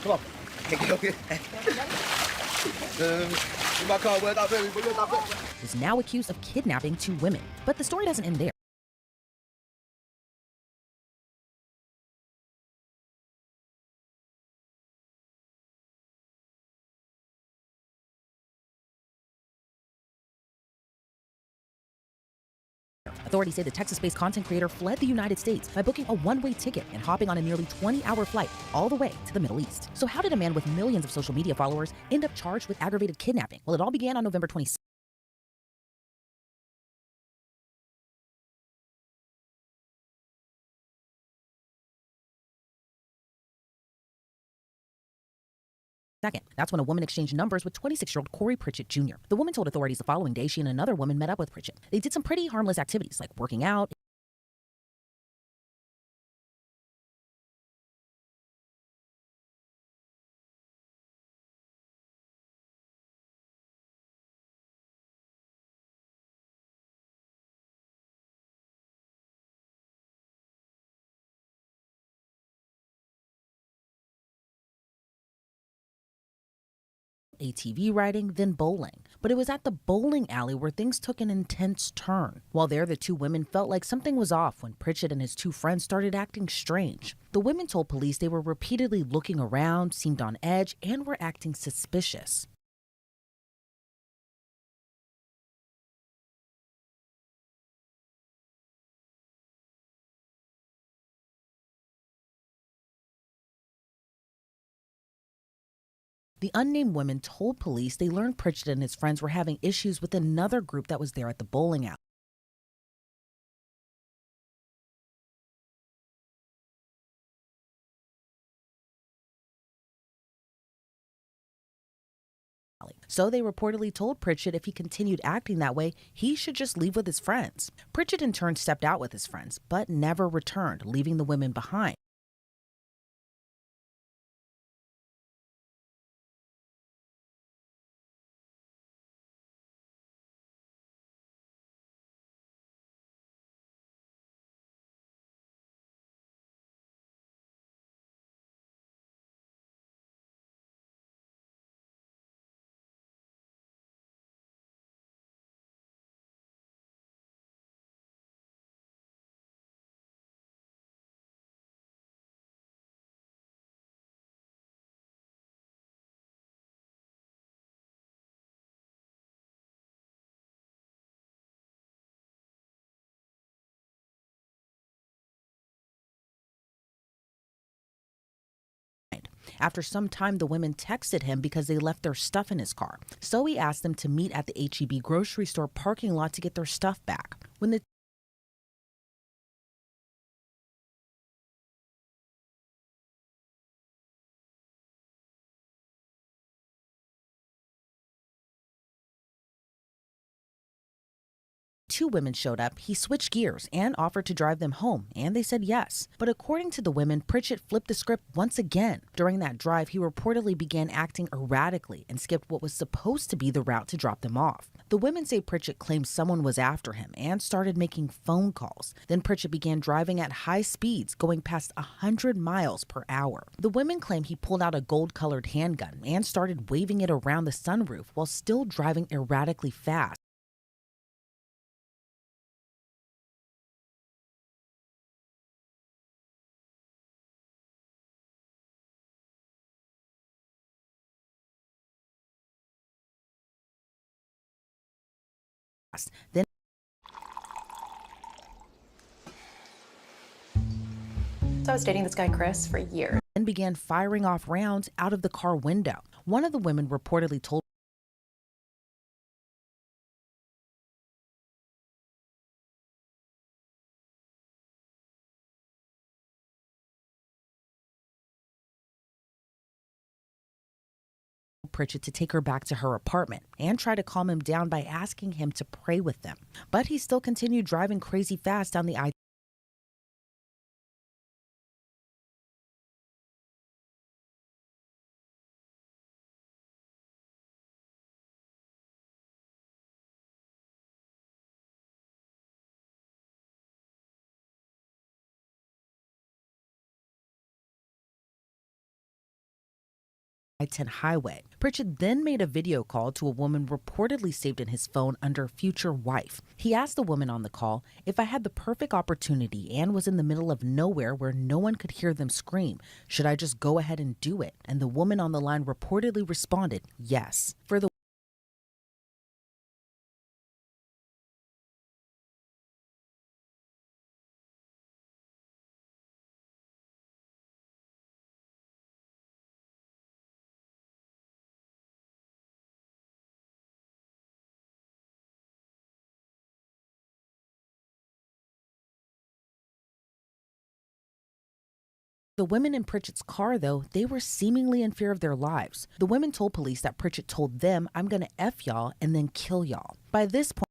Come on. My car, where's that baby? Where's that baby? Is now accused of kidnapping two women. But the story doesn't end there. Authorities say the Texas-based content creator fled the United States by booking a one-way ticket and hopping on a nearly 20-hour flight all the way to the Middle East. So how did a man with millions of social media followers end up charged with aggravated kidnapping? Well, it all began on November 26th. Second, that's when a woman exchanged numbers with 26-year-old Corey Pritchett Jr. The woman told authorities the following day she and another woman met up with Pritchett. They did some pretty harmless activities like working out. ATV riding, then bowling. But it was at the bowling alley where things took an intense turn. While there, the two women felt like something was off when Pritchett and his two friends started acting strange. The women told police they were repeatedly looking around, seemed on edge, and were acting suspicious. The unnamed women told police they learned Pritchett and his friends were having issues with another group that was there at the bowling alley. So they reportedly told Pritchett if he continued acting that way, he should just leave with his friends. Pritchett in turn stepped out with his friends, but never returned, leaving the women behind. After some time, the women texted him because they left their stuff in his car. So he asked them to meet at the HEB grocery store parking lot to get their stuff back. When the two women showed up, he switched gears and offered to drive them home, and they said yes. But according to the women, Pritchett flipped the script once again. During that drive, he reportedly began acting erratically and skipped what was supposed to be the route to drop them off. The women say Pritchett claimed someone was after him and started making phone calls. Then Pritchett began driving at high speeds, going past 100 miles per hour. The women claim he pulled out a gold-colored handgun and started waving it around the sunroof while still driving erratically fast. Then So I was dating this guy, Chris, for years. began firing off rounds out of the car window. One of the women reportedly told Pritchett to take her back to her apartment and try to calm him down by asking him to pray with them. But he still continued driving crazy fast down the I I-10 highway. Pritchett then made a video call to a woman reportedly saved in his phone under future wife. He asked the woman on the call, "If I had the perfect opportunity and was in the middle of nowhere where no one could hear them scream, should I just go ahead and do it?" And the woman on the line reportedly responded, "Yes." For the women in Pritchett's car, though, they were seemingly in fear of their lives. The women told police that Pritchett told them, "I'm gonna F y'all and then kill y'all." By this point,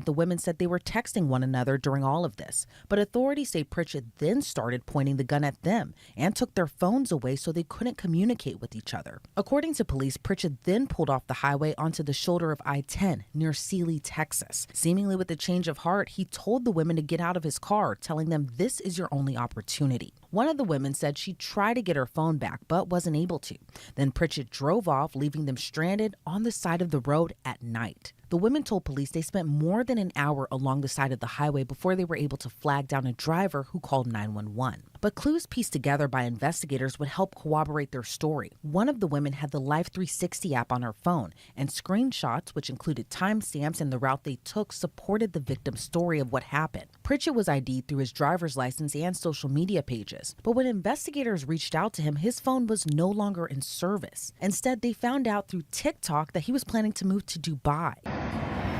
the women said they were texting one another during all of this, but authorities say Pritchett then started pointing the gun at them and took their phones away so they couldn't communicate with each other. According to police, Pritchett then pulled off the highway onto the shoulder of I-10 near Sealy, Texas. Seemingly with a change of heart, he told the women to get out of his car, telling them this is your only opportunity. One of the women said she tried to get her phone back but wasn't able to. Then Pritchett drove off, leaving them stranded on the side of the road at night. The women told police they spent more than an hour along the side of the highway before they were able to flag down a driver who called 911. But clues pieced together by investigators would help corroborate their story. One of the women had the Life 360 app on her phone, and screenshots, which included timestamps and the route they took, supported the victim's story of what happened. Pritchett was ID'd through his driver's license and social media pages, but when investigators reached out to him, his phone was no longer in service. Instead, they found out through TikTok that he was planning to move to Dubai.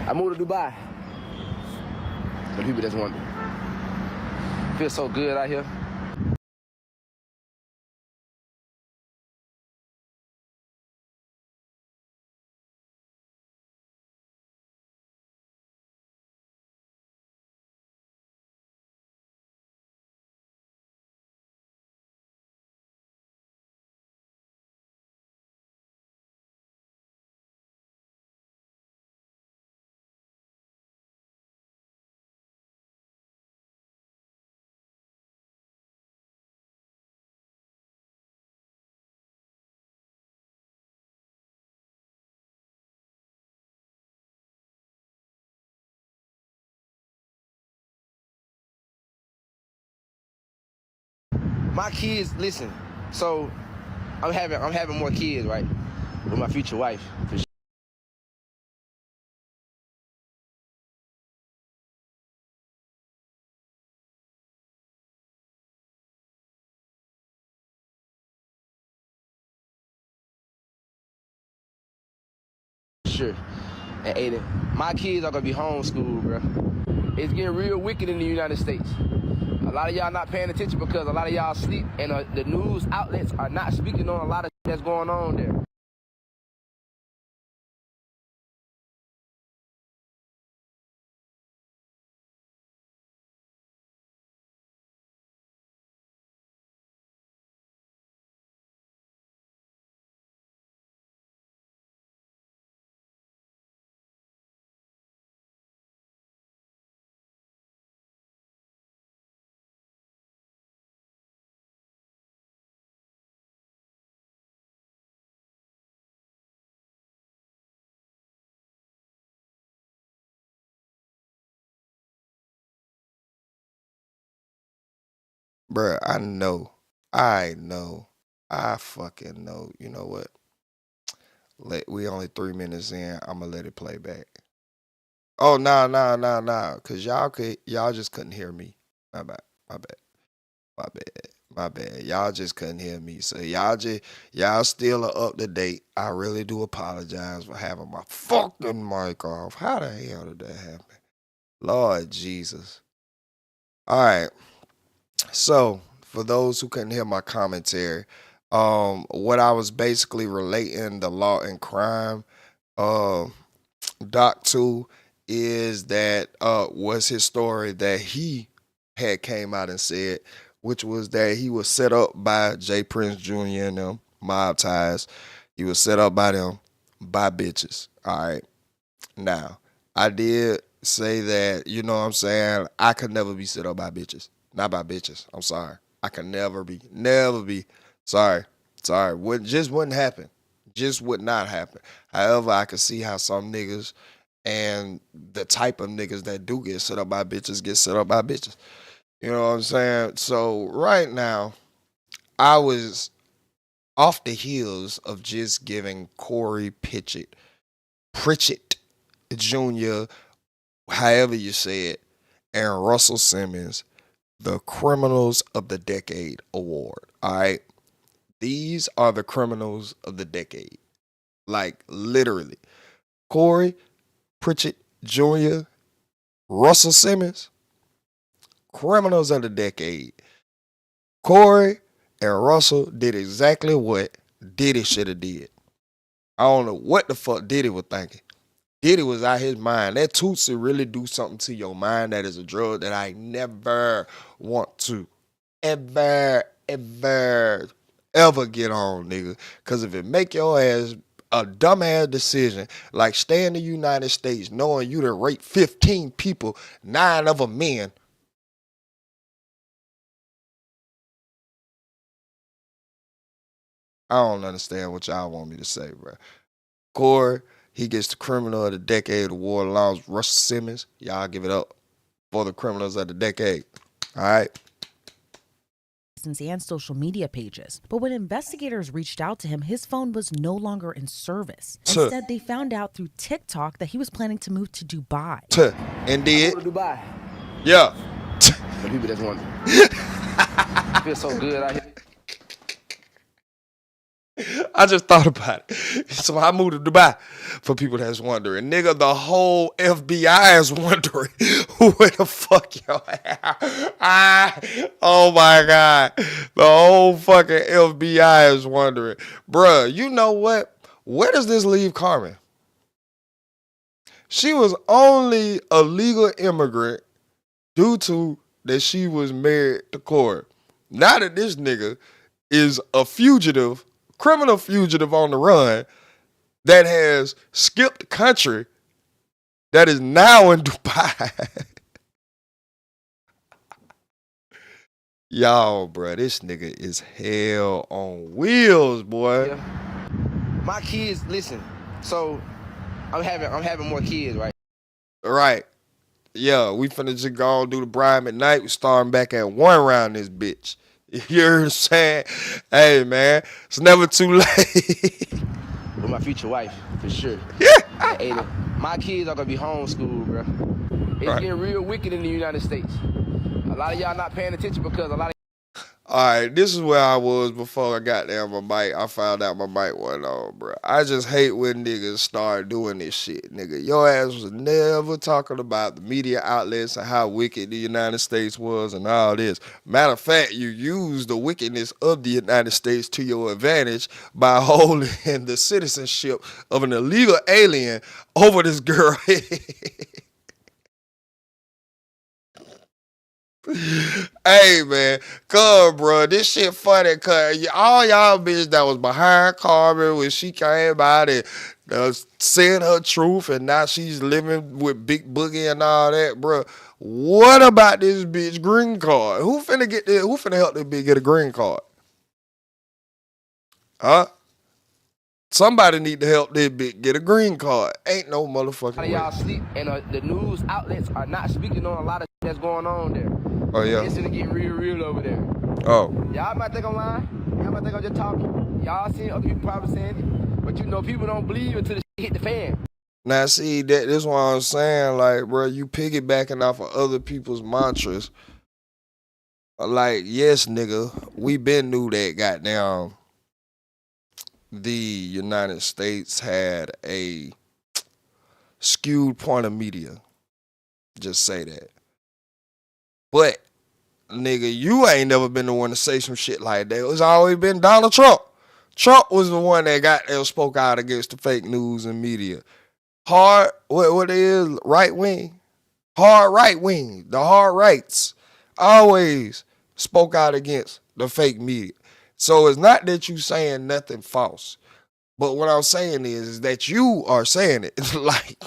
I moved to Dubai. For people that's wondering. Feels so good out here. My kids, listen. So I'm having more kids, right? With my future wife. For sure. And Aiden, my kids are gonna be homeschooled, bro. It's getting real wicked in the United States. A lot of y'all not paying attention because a lot of y'all sleep, and the news outlets are not speaking on a lot of that's going on there. bruh, I know. I fucking know. You know what? We only 3 minutes in. I'ma let it play back. Oh nah. Cause y'all just couldn't hear me. My bad. My bad. Y'all just couldn't hear me. So y'all still are up to date. I really do apologize for having my fucking mic off. How the hell did that happen? Lord Jesus. All right. So for those who couldn't hear my commentary, what I was basically relating the law and crime, Doc 2 is that was his story that he had came out and said, which was that he was set up by Jay Prince Jr. and them mob ties. He was set up by them by bitches. All right. Now, I did say that, you know what I'm saying, I could never be set up by bitches. Not by bitches. I'm sorry. I could never be. Sorry. Wouldn't happen. Just would not happen. However, I could see how some niggas and the type of niggas that do get set up by bitches get set up by bitches. You know what I'm saying? So right now, I was off the heels of just giving Corey Pritchett Jr., however you say it, and Russell Simmons the Criminals of the Decade award. All right? These are the criminals of the decade. Like, literally. Corey Pritchett Jr., Russell Simmons, criminals of the decade. Corey and Russell did exactly what Diddy should have did. I don't know what the fuck Diddy was thinking. Diddy was out his mind. That Tootsie really do something to your mind that is a drug that I never want to ever get on, nigga. Because if it make your ass a dumbass decision, like stay in the United States knowing you done raped 15 people, 9 of them men. I don't understand what y'all want me to say, bro. Corey, he gets the Criminal of the Decade award along with Russell Simmons. Y'all give it up for the Criminals of the Decade. All right. And social media pages. But when investigators reached out to him, his phone was no longer in service. Instead, they found out through TikTok that he was planning to move to Dubai. And did. Dubai. Yeah. The people that's wondering. I feel so good out here. I just thought about it. So I moved to Dubai for people that's wondering. Nigga, the whole FBI is wondering where the fuck y'all at. Oh my God. The whole fucking FBI is wondering. Bruh, you know what? Where does this leave Carmen? She was only a legal immigrant due to that she was married to Corey. Now that this nigga is a fugitive, criminal fugitive on the run that has skipped country, that is now in Dubai. Y'all, bro, this nigga is hell on wheels, boy. Yeah. My kids, listen. So I'm having more kids, right? Right. Yeah, we finna just go on do the Brian McKnight. We starting back at 1 round this bitch. You hear what I'm saying? Hey, man, it's never too late. With my future wife, for sure. Yeah. Hey, my kids are gonna be homeschooled, bro. It's getting real wicked in the United States. A lot of y'all not paying attention because a lot of All right, this is where I was before I got there on my mic. I found out my mic wasn't on, bro. I just hate when niggas start doing this shit, nigga. Your ass was never talking about the media outlets and how wicked the United States was and all this. Matter of fact, you used the wickedness of the United States to your advantage by holding the citizenship of an illegal alien over this girl. Hey, man, cuz, bro, this shit funny, cuz all y'all bitches that was behind Carmen when she came out and saying her truth and now she's living with Big Boogie and all that, bro. What about this bitch green card? Who finna get this? Who finna help this bitch get a green card? Huh? Somebody need to help this bitch get a green card. Ain't no motherfucking way. y'all sleep and the news outlets are not speaking on a lot of shit that's going on there. Oh, yeah. It's gonna get real over there. Oh. Y'all might think I'm lying. Y'all might think I'm just talking. Y'all seen other people probably saying it. But you know, people don't believe until the shit hit the fan. Now, see, this is what I'm saying. Like, bro, you piggybacking off of other people's mantras. Like, yes, nigga, we been knew that goddamn the United States had a skewed point of media. Just say that. But, nigga, you ain't never been the one to say some shit like that. It's always been Donald Trump. Trump was the one that spoke out against the fake news and media. Hard, what it is, right wing. Hard right wing. The hard rights always spoke out against the fake media. So it's not that you saying nothing false. But what I'm saying is that you are saying it. Like,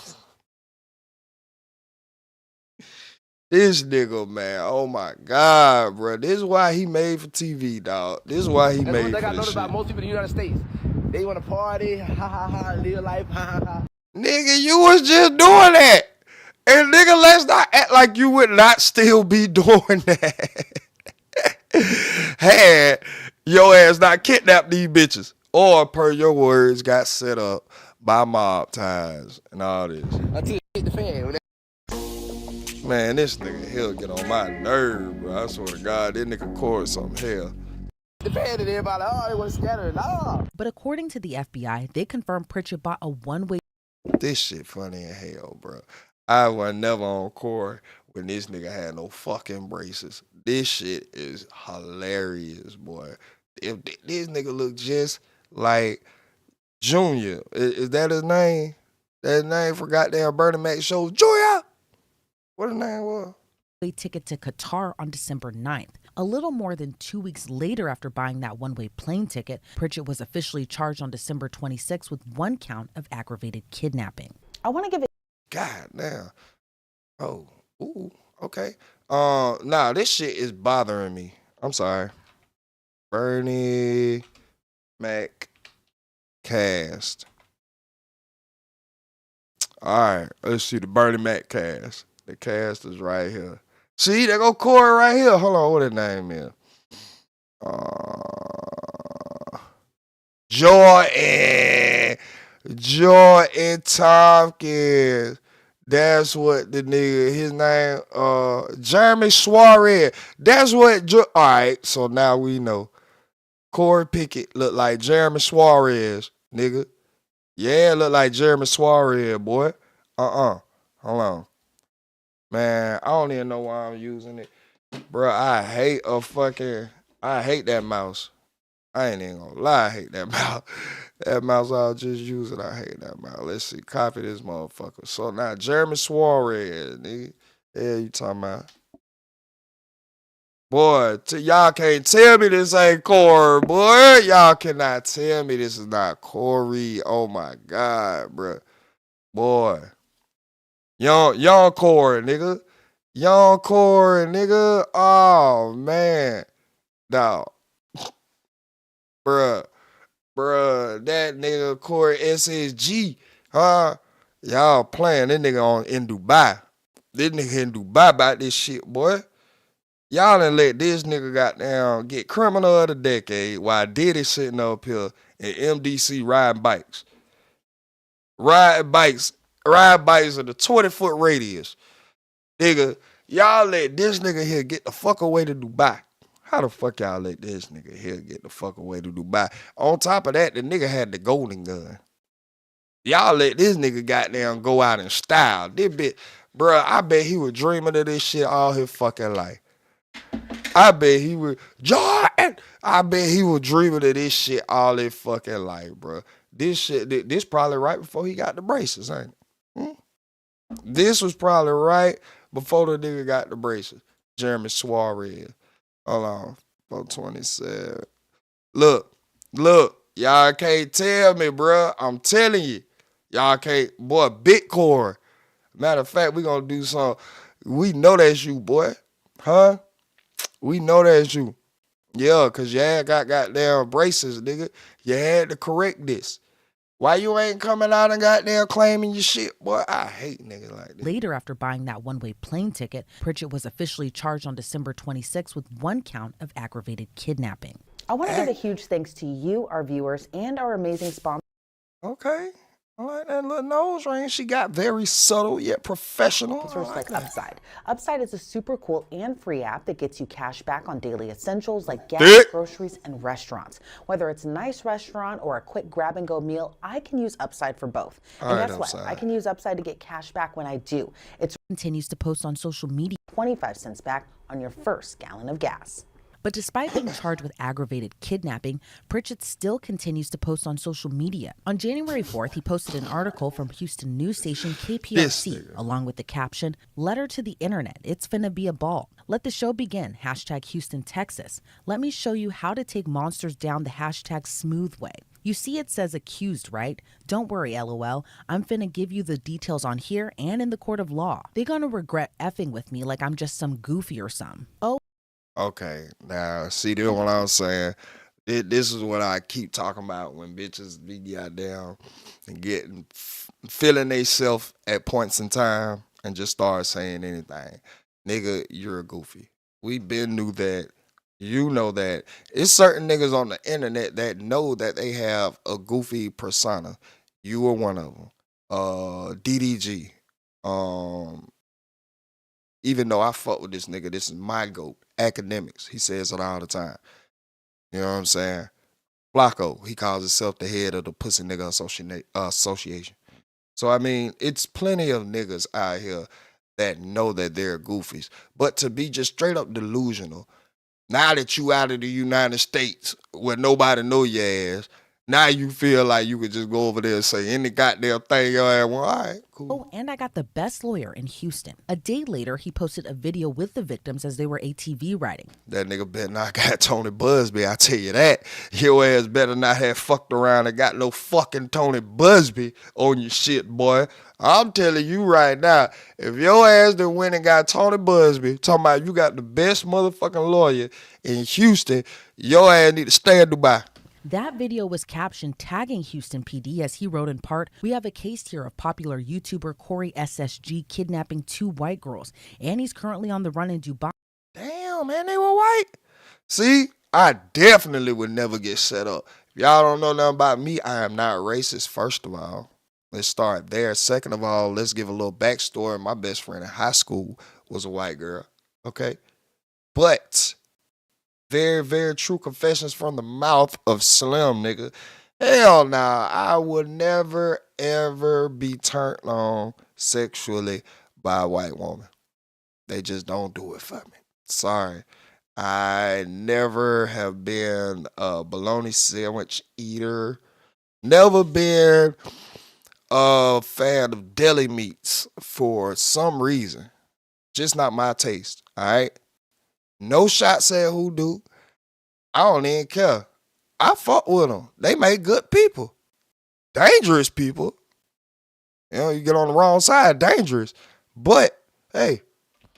this nigga, man, oh my God, bro. This is why he made for TV, dog. This is why he That's made one for thing I this noticed shit. about most people in the United States. They want to party, ha ha ha, live life, ha ha ha. Nigga, you was just doing that. And nigga, let's not act like you would not still be doing that. Had your ass not kidnapped these bitches. Or, per your words, got set up by mob ties and all this. Until it hit the fan. Man, this nigga here get on my nerve, bro. I swear to God, this nigga Corey some hell. The fan and everybody, oh, they want to scatter it. No. But according to the FBI, they confirmed Pritchett bought a one-way. This shit funny as hell, bro. I was never on Corey when this nigga had no fucking braces. This shit is hilarious, boy. If this nigga look just like Junior, is that his name? That his name for goddamn Bernie Mac show? Junior! What his name was? Ticket to Qatar on December 9th. A little more than 2 weeks later after buying that one-way plane ticket, Pritchett was officially charged on December 26th with 1 count of aggravated kidnapping. I want to give it. God damn. Oh, ooh, okay. Nah, this shit is bothering me. I'm sorry. Bernie Mac cast. All right, let's see the Bernie Mac cast. The cast is right here. See, there go Corey right here. Hold on, what his name is? Jordan Tompkins. That's what the nigga, his name, Jeremy Suarez. That's what, all right, so now we know. Corey Pickett look like Jeremy Suarez, nigga. Yeah, look like Jeremy Suarez, boy. Hold on. Man, I don't even know why I'm using it. Bro, I hate that mouse. I ain't even gonna lie, I hate that mouse. That mouse I'll just use it. I hate that mouse. Let's see, copy this motherfucker. So now, Jeremy Suarez, nigga. Yeah, you talking about? Boy, y'all can't tell me this ain't Corey, boy. Y'all cannot tell me this is not Corey. Oh my God, bro. Boy. Young Corey, nigga. Young Corey, nigga. Oh, man. Dog. Bruh, that nigga Corey SSG, huh? Y'all playing this nigga in Dubai. This nigga in Dubai about this shit, boy. Y'all done let this nigga goddamn get criminal of the decade while Diddy sitting up here in MDC riding bikes. Riding bikes of the 20-foot radius. Nigga, y'all let this nigga here get the fuck away to Dubai. How the fuck y'all let this nigga here get the fuck away to Dubai? On top of that, the nigga had the golden gun. Y'all let this nigga goddamn go out in style. This bitch, bruh, I bet he was dreaming of this shit all his fucking life. I bet he was, Jordan! I bet he was dreaming of this shit all his fucking life, bruh. This shit, this probably right before he got the braces, ain't it? This was probably right before the nigga got the braces. Jeremy Suarez. Hold on. 427. Look. Y'all can't tell me, bruh. I'm telling you. Y'all can't. Boy, Bitcoin. Matter of fact, we gonna do something. We know that's you, boy. Huh? We know that's you. Yeah, because you had got goddamn braces, nigga. You had to correct this. Why you ain't coming out and goddamn claiming your shit, boy? I hate niggas like this. Later, after buying that one-way plane ticket, Pritchett was officially charged on December 26 with 1 count of aggravated kidnapping. I want to give a huge thanks to you, our viewers, and our amazing sponsors. Okay. I like that little nose ring she got. Very subtle yet professional. I Like that. Upside. Upside is a super cool and free app that gets you cash back on daily essentials like gas, Dick. groceries, and restaurants. Whether it's a nice restaurant or a quick grab-and-go meal, I can use Upside for both. And All right, guess what? Upside. I can use Upside to get cash back when I do. It's Continues to post on social media. 25 cents back on your first gallon of gas. But despite being charged with aggravated kidnapping, Pritchett still continues to post on social media. On January 4th, he posted an article from Houston news station KPLC, along with the caption, "Letter to the internet, it's finna be a ball. Let the show begin, hashtag Houston, Texas. Let me show you how to take monsters down the hashtag smooth way. You see it says accused, right? Don't worry, LOL. I'm finna give you the details on here and in the court of law. They gonna regret effing with me like I'm just some goofy or some. Oh, Okay, now see this what I'm saying. This is what I keep talking about when bitches be goddamn and getting feeling they self at points in time and just start saying anything. Nigga, you're a goofy. We been knew that. You know that. It's certain niggas on the internet that know that they have a goofy persona. You are one of them. DDG. Even though I fuck with this nigga, this is my GOAT. Academics. He says it all the time. You know what I'm saying? Flacco, he calls himself the head of the Pussy Nigga Association. So, I mean, it's plenty of niggas out here that know that they're goofies. But to be just straight up delusional, now that you out of the United States where nobody know your ass, now you feel like you could just go over there and say any goddamn thing your ass want. All right, cool. Oh, and I got the best lawyer in Houston. A day later, he posted a video with the victims as they were ATV riding. That nigga better not got Tony Busby, I tell you that. Your ass better not have fucked around and got no fucking Tony Busby on your shit, boy. I'm telling you right now, if your ass done went and got Tony Busby, talking about you got the best motherfucking lawyer in Houston, your ass need to stay in Dubai. That video was captioned tagging Houston PD as he wrote in part, "We have a case here of popular YouTuber Corey SSG kidnapping 2 white girls, and he's currently on the run in Dubai." Damn, man, they were white. See, I definitely would never get set up. If y'all don't know nothing about me, I am not racist, first of all. Let's start there. Second of all, let's give a little backstory. My best friend in high school was a white girl, okay? But very, very true confessions from the mouth of Slim, nigga. Hell nah, I would never, ever be turned on sexually by a white woman. They just don't do it for me. Sorry. I never have been a bologna sandwich eater. Never been a fan of deli meats for some reason. Just not my taste, all right? No shots at who do. I don't even care. I fuck with them. They make good people. Dangerous people. You know, you get on the wrong side, dangerous. But, hey.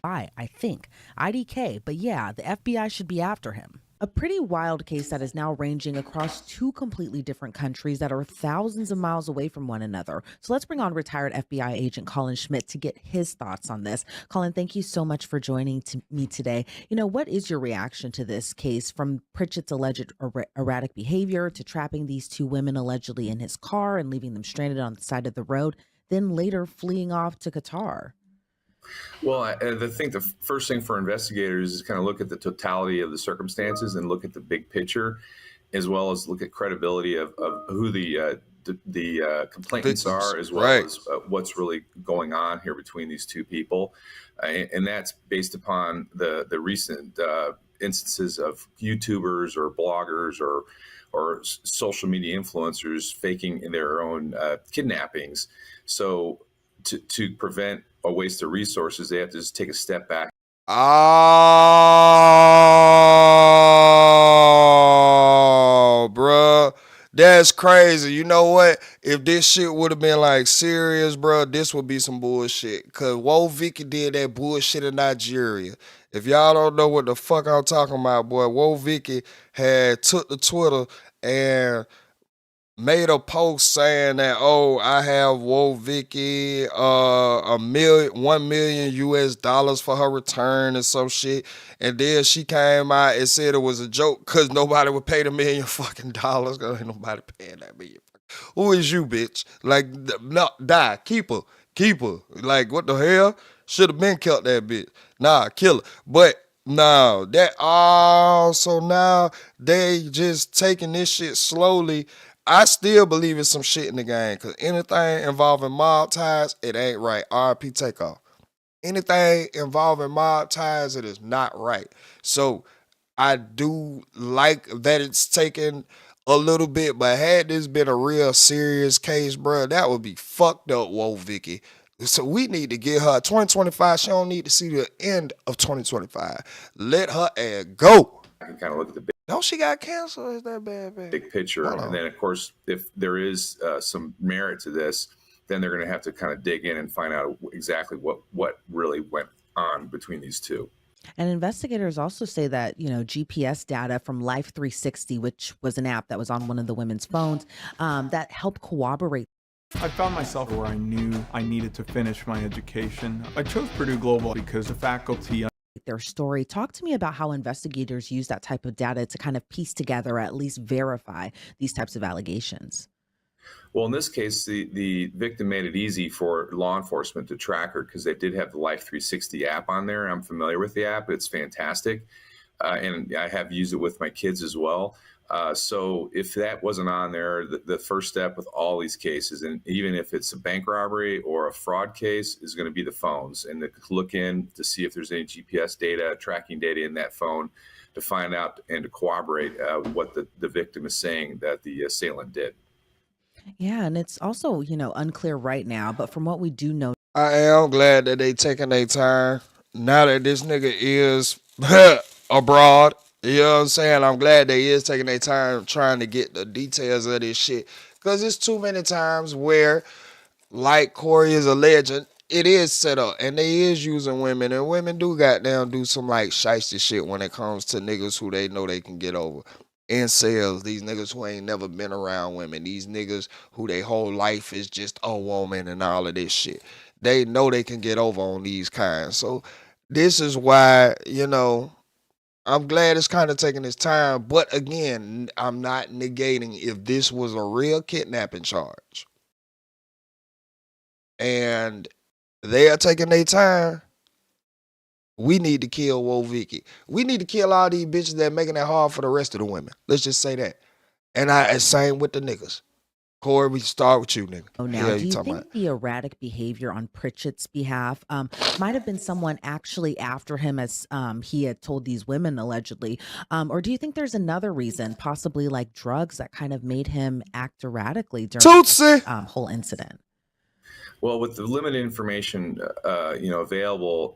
I think. IDK, but yeah, the FBI should be after him. A pretty wild case that is now ranging across 2 completely different countries that are thousands of miles away from one another. So let's bring on retired FBI agent Colin Schmidt to get his thoughts on this. Colin, thank you so much for joining me today. You know, what is your reaction to this case, from Pritchett's alleged erratic behavior to trapping these 2 women allegedly in his car and leaving them stranded on the side of the road, then later fleeing off to Qatar? Well, I think the first thing for investigators is kind of look at the totality of the circumstances and look at the big picture, as well as look at credibility of who the complainants are, as well as what's really going on here between these 2 people. And that's based upon the recent instances of YouTubers or bloggers or social media influencers faking their own kidnappings. So to prevent a waste of resources, they have to just take a step back. Oh, bruh. That's crazy. You know what? If this shit would have been like serious, bruh, this would be some bullshit. Because Woe Vicky did that bullshit in Nigeria. If y'all don't know what the fuck I'm talking about, boy, Woe Vicky had took to Twitter and made a post saying that, oh, I have Woe Vicky $1 million US for her return and some shit. And then she came out and said it was a joke because nobody would pay the $1 million fucking dollars. Cause ain't nobody paying that $1 million. Who is you, bitch? Like, no, die, keep her. Like, what the hell? Should have been killed that bitch. Nah, kill her. But no, so now they just taking this shit slowly. I still believe it's some shit in the game because anything involving mob ties, it ain't right. RP Takeoff. Anything involving mob ties, it is not right. So I do like that it's taken a little bit, but had this been a real serious case, bro, that would be fucked up, Woe Vicky. So we need to get her 2025. She don't need to see the end of 2025. Let her ass go. I can kind of look at the big, No, she got cancer. Is that bad? big picture. And then, of course, if there is some merit to this, then they're going to have to kind of dig in and find out exactly what really went on between these two. And investigators also say that, GPS data from Life 360, which was an app that was on one of the women's phones, that helped corroborate. I found myself where I knew I needed to finish my education. I chose Purdue Global because the faculty Their story. Talk to me about how investigators use that type of data to kind of piece together, or at least verify these types of allegations. Well, in this case, the victim made it easy for law enforcement to track her because they did have the Life 360 app on there. I'm familiar with the app. It's fantastic. And I have used it with my kids as well. So if that wasn't on there, the first step with all these cases, and even if it's a bank robbery or a fraud case, is going to be the phones, and to look in to see if there's any GPS data, tracking data in that phone to find out and to corroborate what the victim is saying that the assailant did. Yeah, and it's also, unclear right now, but from what we do know, I am glad that they taking their time. Now that this nigga is abroad, you know what I'm saying? I'm glad they is taking their time trying to get the details of this shit. Because it's too many times where, like Corey is a legend, it is set up. And they is using women. And women do goddamn do some like shiesty shit when it comes to niggas who they know they can get over. Incels, these niggas who ain't never been around women. These niggas who their whole life is just a woman and all of this shit. They know they can get over on these kinds. So this is why, I'm glad it's kind of taking its time. But again, I'm not negating if this was a real kidnapping charge and they are taking their time. We need to kill Woe Vicky. We need to kill all these bitches that making it hard for the rest of the women. Let's just say that. And same with the niggas. Corey, we start with you, nigga. Now, do you think the erratic behavior on Pritchett's behalf might have been someone actually after him, as he had told these women allegedly? Or do you think there's another reason, possibly like drugs, that kind of made him act erratically during this whole incident? Well, with the limited information, available,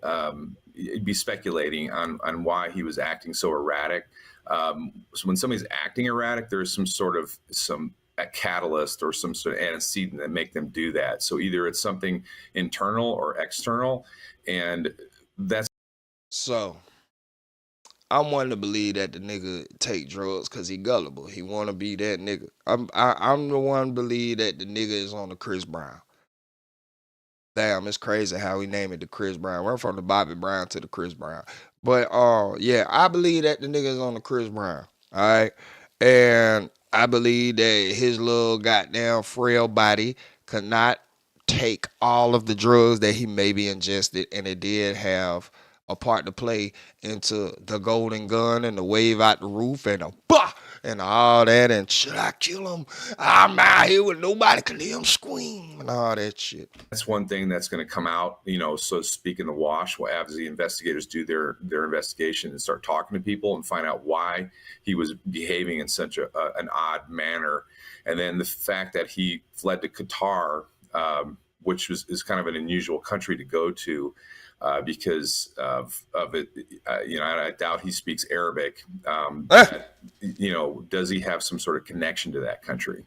you'd be speculating on why he was acting so erratic. So when somebody's acting erratic, there's a catalyst or some sort of antecedent that make them do that. So either it's something internal or external, and that's. So I'm wanting to believe that the nigga take drugs because he gullible. He want to be that nigga. I'm the one to believe that the nigga is on the Chris Brown. Damn, it's crazy how we name it the Chris Brown. We're from the Bobby Brown to the Chris Brown. But yeah, I believe that the nigga is on the Chris Brown. All right. And I believe that his little goddamn frail body could not take all of the drugs that he maybe ingested, and it did have a part to play into the golden gun and the wave out the roof and the bah and all that, and should I kill him? I'm out here with nobody can hear him scream and all that shit. That's one thing that's going to come out, so to speak, in the wash as the investigators do their investigation and start talking to people and find out why he was behaving in such an odd manner. And then the fact that he fled to Qatar, which is kind of an unusual country to go to, because of it, I doubt he speaks Arabic. Does he have some sort of connection to that country?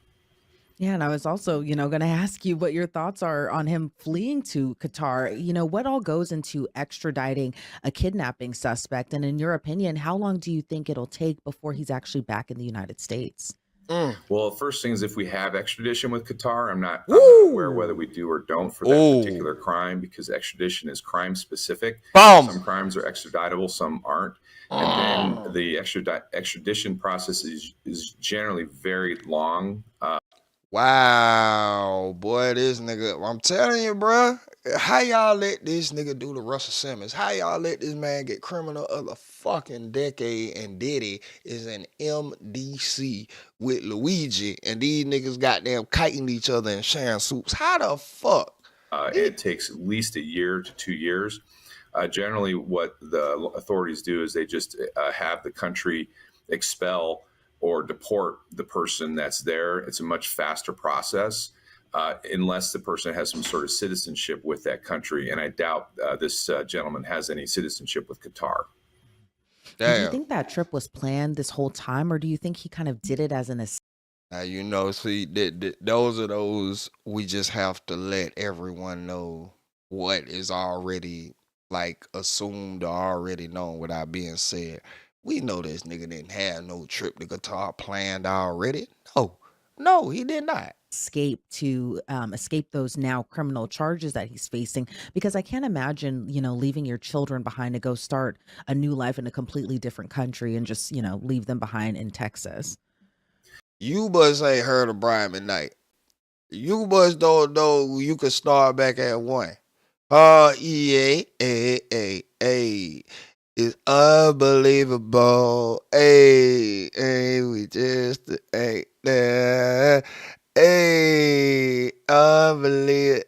Yeah, and I was also, going to ask you what your thoughts are on him fleeing to Qatar. What all goes into extraditing a kidnapping suspect? And in your opinion, how long do you think it'll take before he's actually back in the United States? Well, first thing is if we have extradition with Qatar, I'm not aware whether we do or don't for that particular crime, because extradition is crime specific. Some crimes are extraditable, some aren't. And then the extradition process is generally very long. Wow, boy, this nigga, I'm telling you, bruh, how y'all let this nigga do the Russell Simmons? How y'all let this man get criminal of the fucking decade, and Diddy is in MDC with Luigi, and these niggas goddamn kiting each other and sharing soups? How the fuck? It takes at least a year to 2 years. Generally, what the authorities do is they just have the country expel or deport the person that's there. It's a much faster process, unless the person has some sort of citizenship with that country. And I doubt this gentleman has any citizenship with Qatar. Do you think that trip was planned this whole time, or do you think he kind of did it as an Now, you know, see, those are those we just have to let everyone know what is already like assumed or already known without being said. We know this nigga didn't have no trip to Qatar planned already. No, he did not. escape to escape those now criminal charges that he's facing? Because I can't imagine, leaving your children behind to go start a new life in a completely different country and just, leave them behind in Texas. You must ain't heard of Brian McKnight. You must don't know you could start back at 1. It's unbelievable. We just ain't there. Unbelievable.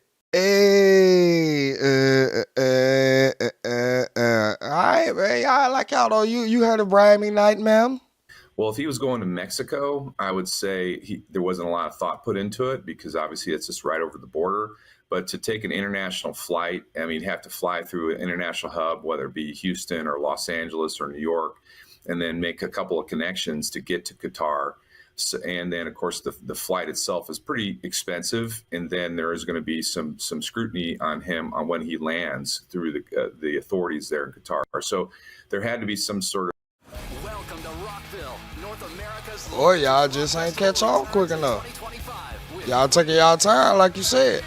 All right, man. I like y'all know you heard of Brian McKnight, ma'am? Well, if he was going to Mexico, I would say there wasn't a lot of thought put into it, because obviously it's just right over the border. But to take an international flight, I mean, you have to fly through an international hub, whether it be Houston or Los Angeles or New York, and then make a couple of connections to get to Qatar. So, and then, of course, the flight itself is pretty expensive. And then there is going to be some scrutiny on him on when he lands through the authorities there in Qatar. So there had to be some sort of. Welcome to Rockville, North America's. Or y'all just ain't catch on quick enough. Y'all taking y'all time, like you said.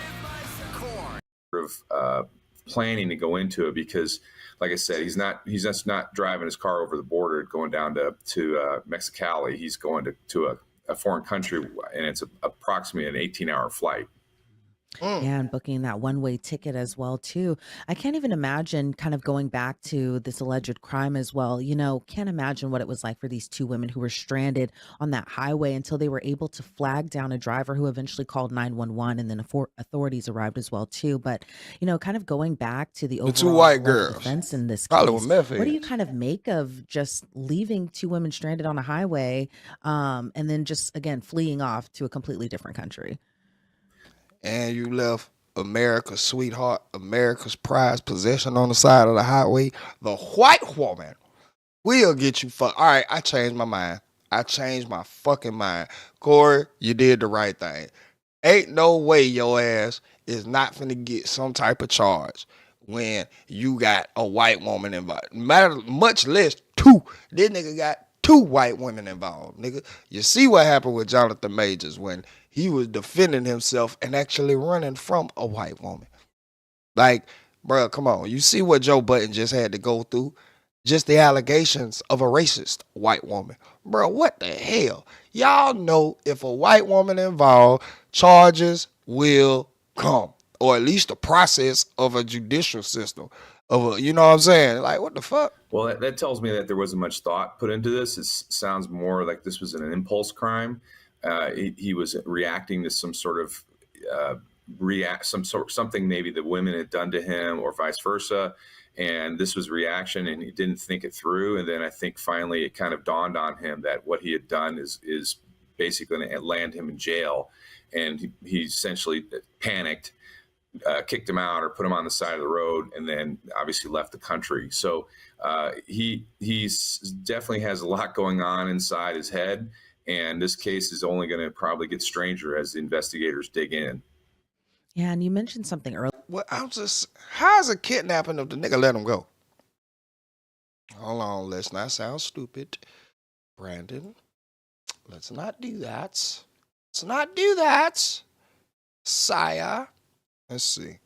Of planning to go into it, because, like I said, he's just not driving his car over the border going down to Mexicali. He's going to a foreign country, and it's approximately an 18-hour flight. Yeah, and booking that one-way ticket as well too. I can't even imagine kind of going back to this alleged crime as well. Can't imagine what it was like for these two women who were stranded on that highway until they were able to flag down a driver who eventually called 911, and then authorities arrived as well too. But kind of going back to the overall two white level of girls, defense in this probably case, with meth what do you heads. kind of make of just leaving two women stranded on a highway, and then just again fleeing off to a completely different country? And you left America's sweetheart, America's prized possession on the side of the highway. The white woman will get you fucked. All right, I changed my mind. I changed my fucking mind. Corey, you did the right thing. Ain't no way your ass is not finna get some type of charge when you got a white woman involved. Much less two. This nigga got 2 white women involved, nigga. You see what happened with Jonathan Majors when he was defending himself and actually running from a white woman. Like, bro, come on. You see what Joe Budden just had to go through? Just the allegations of a racist white woman. Bro, what the hell? Y'all know if a white woman involved, charges will come. Or at least the process of a judicial system. You know what I'm saying? Like, what the fuck? Well, that tells me that there wasn't much thought put into this. It sounds more like this was an impulse crime. He was reacting to some sort of something maybe the women had done to him, or vice versa, and this was reaction, and he didn't think it through. And then I think finally it kind of dawned on him that what he had done is basically going to land him in jail, and he essentially panicked. Kicked him out or put him on the side of the road, and then obviously left the country. So he's definitely has a lot going on inside his head, and this case is only going to probably get stranger as the investigators dig in. Yeah, and you mentioned something earlier. Well, how's it kidnapping if the nigga let him go? Hold on, let's not sound stupid. Brandon, Let's not do that. Let's not do that. Sire. Let's see.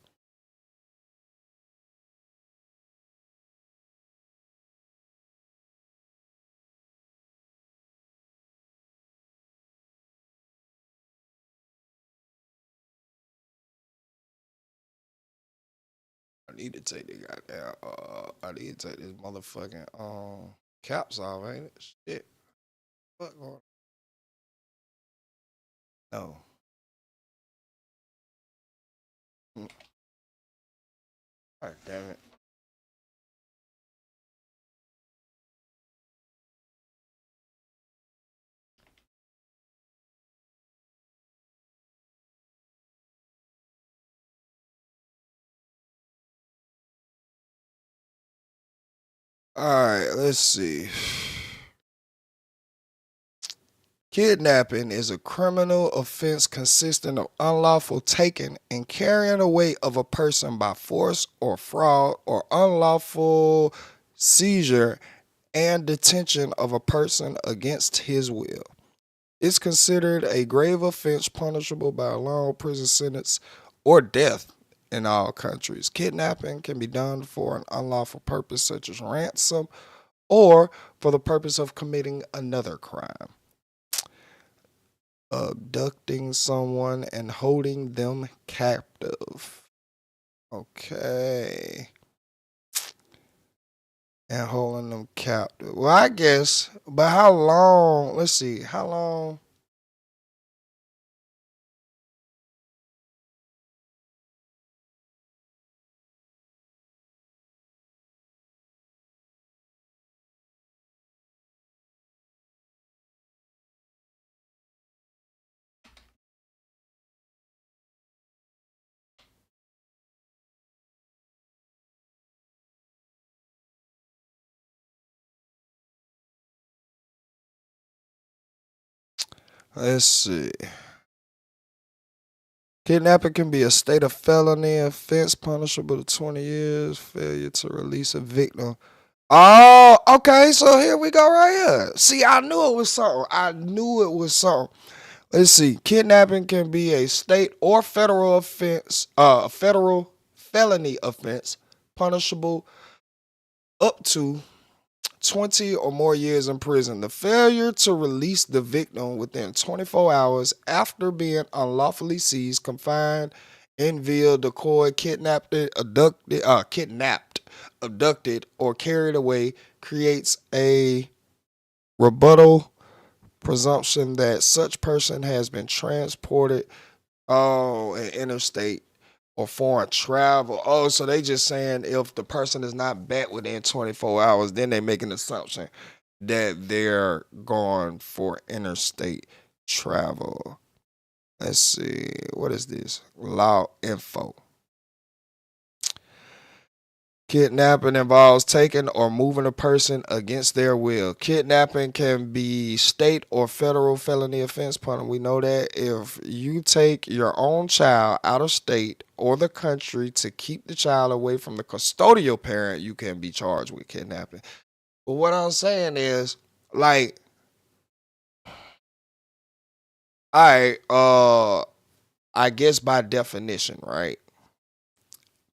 I need to take the goddamn I need to take this motherfucking caps off, ain't it? Shit. What going on? No. Alright, damn it. Alright, let's see. Kidnapping is a criminal offense consisting of unlawful taking and carrying away of a person by force or fraud or unlawful seizure and detention of a person against his will. It's considered a grave offense punishable by a long prison sentence or death in all countries. Kidnapping can be done for an unlawful purpose such as ransom or for the purpose of committing another crime. Abducting someone and holding them captive. Okay. And holding them captive. Well, I guess, but how long? Let's see, how long? Let's see. Kidnapping can be a state of felony offense punishable to 20 years. Failure to release a victim. Oh, okay. So here we go right here. See, I knew it was something. I knew it was something. Let's see. Kidnapping can be a state or federal offense, federal felony offense punishable up to 20 or more years in prison. The failure to release the victim within 24 hours after being unlawfully seized, confined, in veil, decoyed, kidnapped, abducted, or carried away creates a rebuttal presumption that such person has been transported in interstate or foreign travel. Oh, so they just saying if the person is not back within 24 hours, then they make an assumption that they're going for interstate travel. Let's see. What is this? Law info. Kidnapping involves taking or moving a person against their will. Kidnapping can be state or federal felony offense punishable. We know that if you take your own child out of state or the country to keep the child away from the custodial parent, you can be charged with kidnapping. But what I'm saying is, like, I guess by definition, right?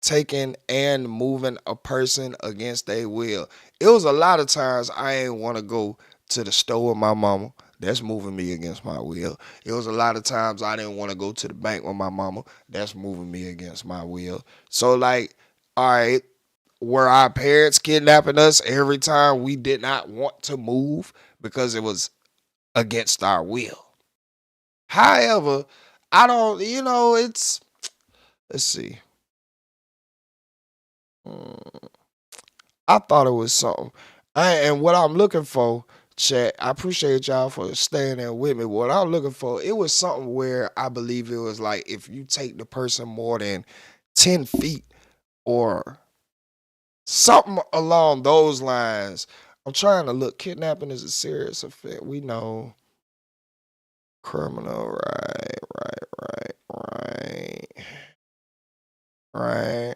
Taking and moving a person against their will. It was a lot of times I ain't want to go to the store with my mama. That's moving me against my will. It was a lot of times I didn't want to go to the bank with my mama. That's moving me against my will. So, like, all right, were our parents kidnapping us every time we did not want to move because it was against our will? However, I don't, it's, let's see. I thought it was something. And what I'm looking for, chat, I appreciate y'all for staying there with me. What I'm looking for, it was something where I believe it was like if you take the person more than 10 feet or something along those lines. I'm trying to look. Kidnapping is a serious offense. We know. Criminal, right.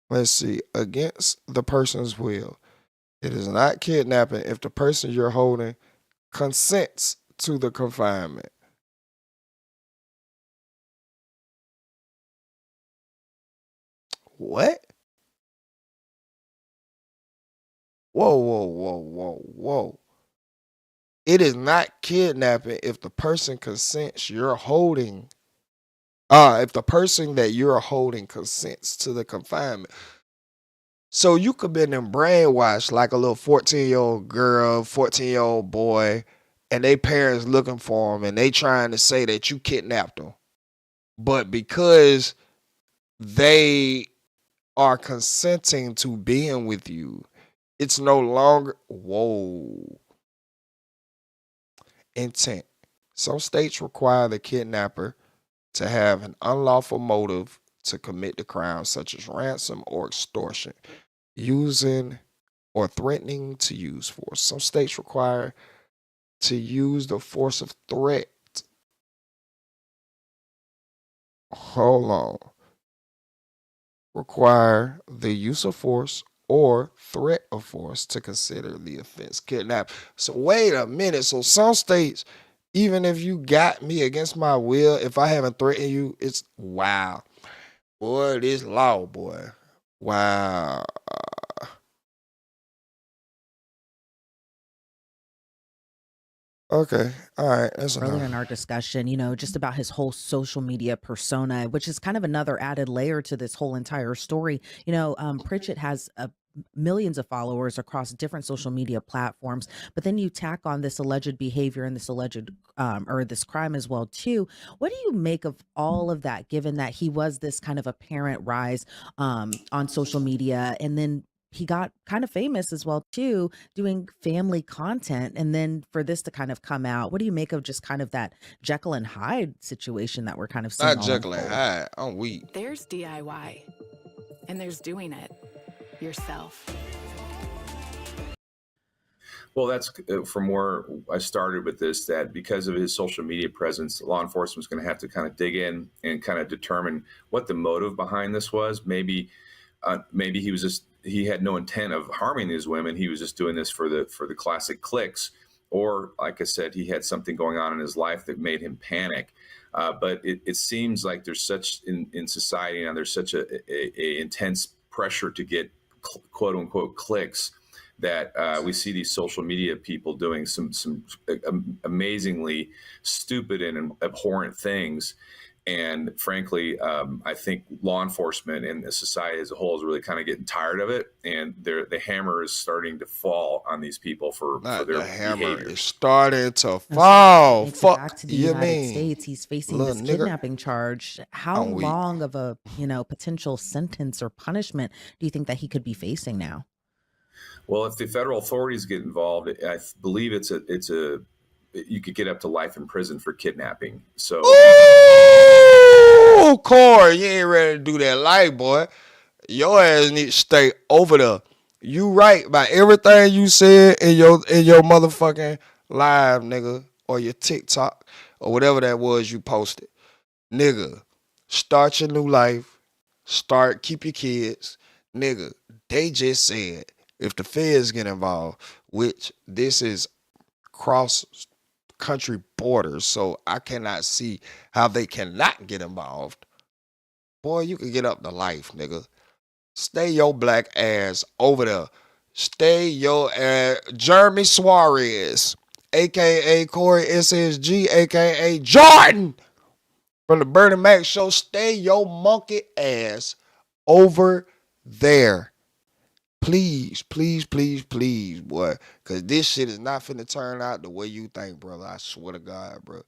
Let's see. Against the person's will. It is not kidnapping if the person you're holding consents to the confinement. What? Whoa, whoa, whoa, whoa, whoa. It is not kidnapping if the person consents you're holding. If the person that you're holding consents to the confinement. So you could be in brainwashed like a little 14-year-old girl, 14-year-old boy, and they parents looking for them and they trying to say that you kidnapped them. But because they are consenting to being with you, it's no longer, whoa. Intent. Some states require the kidnapper to have an unlawful motive to commit the crime, such as ransom or extortion, using or threatening to use force. Some states require to use the force of threat. Hold on. Require the use of force or threat of force to consider the offense kidnap. So wait a minute. So some states, even if you got me against my will, if I haven't threatened you, it's wow. Boy, this law, boy. Wow. Okay. All right. That's Earlier enough. in our discussion, just about his whole social media persona, which is kind of another added layer to this whole entire story. Pritchett has millions of followers across different social media platforms, but then you tack on this alleged behavior and this alleged or this crime as well too. What do you make of all of that, given that he was this kind of apparent rise on social media, and then he got kind of famous as well too, doing family content, and then for this to kind of come out? What do you make of just kind of that Jekyll and Hyde situation that we're kind of seeing Not all Jekyll and unfold? Hyde. I'm weak. There's DIY, and there's doing it yourself. Well, that's from where I started with this, that because of his social media presence, law enforcement is going to have to kind of dig in and kind of determine what the motive behind this was. Maybe he had no intent of harming these women. He was just doing this for the classic clicks, or like I said, he had something going on in his life that made him panic. But it seems like there's such in society, and there's such a intense pressure to get quote unquote clicks, that we see these social media people doing some amazingly stupid and abhorrent things. And frankly, I think law enforcement and the society as a whole is really kind of getting tired of it, and the hammer is starting to fall on these people for Not their the hammer behavior. is starting to And so fall. makes it back Fuck to the you United mean, States. He's facing little this nigger? kidnapping charge. How I'm weak. long of a potential sentence or punishment do you think that he could be facing now? Well, if the federal authorities get involved, I believe you could get up to life in prison for kidnapping. So Ooh, Corey, you ain't ready to do that life, boy. Your ass need to stay over there. You right about everything you said in your motherfucking live, nigga, or your TikTok or whatever that was you posted. Nigga, start your new life. Keep your kids. Nigga, they just said if the feds get involved, which this is cross country borders, so I cannot see how they cannot get involved. Boy, you can get up to life, nigga. Stay your black ass over there. Stay your ass. Jeremy Suarez, aka Corey SSG, aka Jordan from the Bernie Mac Show. Stay your monkey ass over there. Please, please, please, please, boy. Because this shit is not finna turn out the way you think, brother. I swear to God, bro.